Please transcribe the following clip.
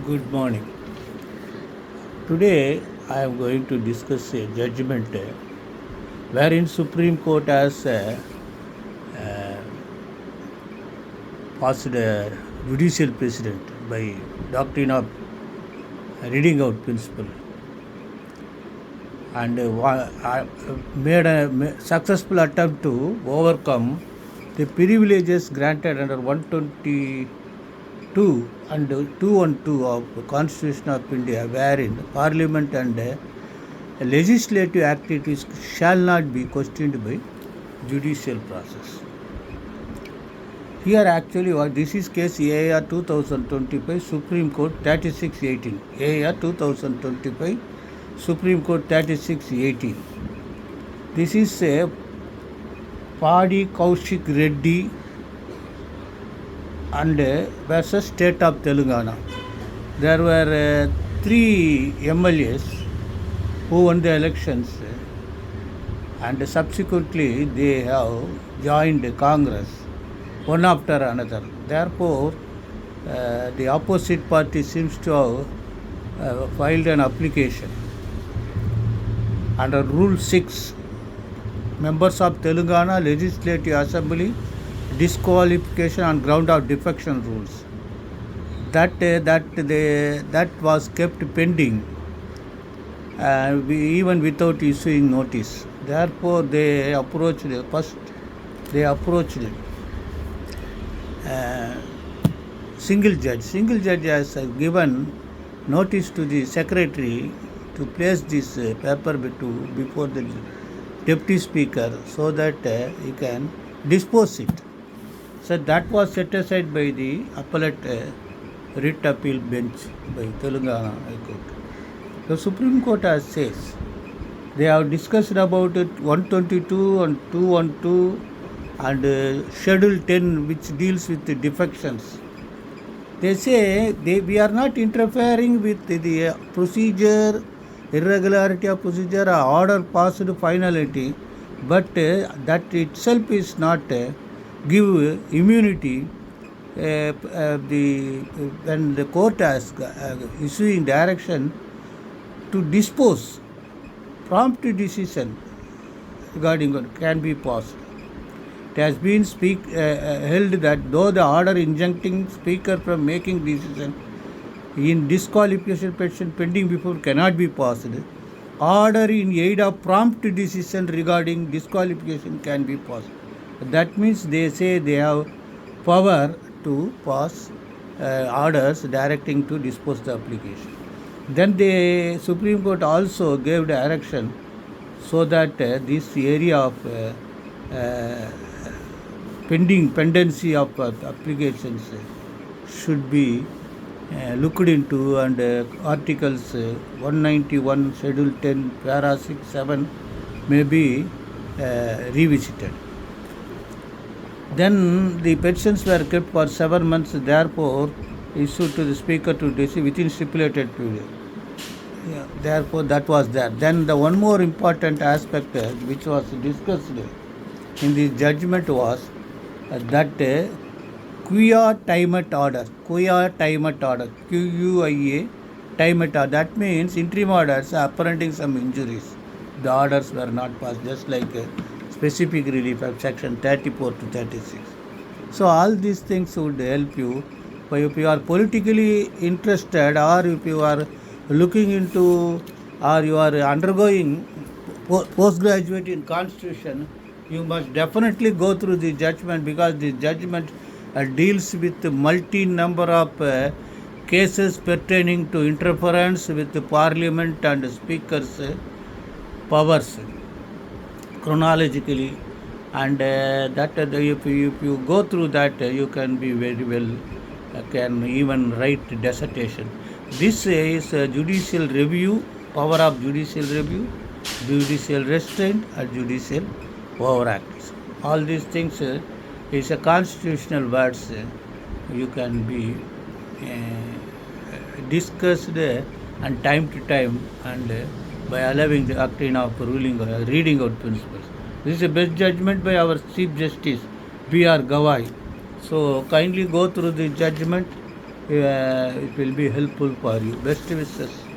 Good morning. Today I am going to discuss a judgment wherein Supreme Court has passed a judicial precedent by doctrine of reading out principle and made a successful attempt to overcome the privileges granted under 122 and 212 of the Constitution of India, wherein Parliament and legislative activities shall not be questioned by judicial process. Here actually this is case AR 2025 Supreme Court 3618. AR 2025 Supreme Court 3618. This is a Padi Kaushik Reddy and versus State of Telangana. There were three MLAs who won the elections and subsequently they have joined Congress one after another. Therefore, the opposite party seems to have filed an application under Rule 6, members of Telangana Legislative Assembly disqualification on ground of defection rules. That was kept pending even without issuing notice. Therefore, they approached single judge. Single judge has given notice to the secretary to place this paper before the deputy speaker so that he can dispose it. So that was set aside by the appellate writ appeal bench by Telangana High Court. The Supreme Court has says they have discussed about it 122 and 212 and Schedule 10 which deals with the defections. They say we are not interfering with the procedure, irregularity of procedure or order passed finality, but that itself is not give immunity when the court has issuing direction to dispose. Prompt decision regarding what can be passed. It has been held that though the order injuncting speaker from making decision in disqualification petition pending before cannot be passed, order in aid of prompt decision regarding disqualification can be passed. That means they say they have power to pass orders directing to dispose the application. Then the Supreme Court also gave direction so that this area of pendency of applications should be looked into, and articles 191 Schedule 10 para 6 7 may be revisited. Then the petitions were kept for 7 months, therefore issued to the speaker to decide within stipulated period. Therefore that was there. Then the one more important aspect which was discussed in the judgment was that QUIA time order, QUIA time order, that means interim orders apprehending some injuries. The orders were not passed, just like specific relief of section 34 to 36. So all these things would help you. If you are politically interested, or if you are looking into, or you are undergoing postgraduate in Constitution, you must definitely go through the judgment, because the judgment deals with multi-number of cases pertaining to interference with the Parliament and Speaker's powers chronologically, and that if you go through that, you can be very well, can even write dissertation. This is judicial review, power of judicial review, judicial restraint, and judicial overact. All these things is a constitutional words you can be discussed and time to time, and by allowing the doctrine of reading out principles. This is a best judgment by our Chief Justice B.R. Gawai. So kindly go through the judgment it will be helpful for you. Best wishes.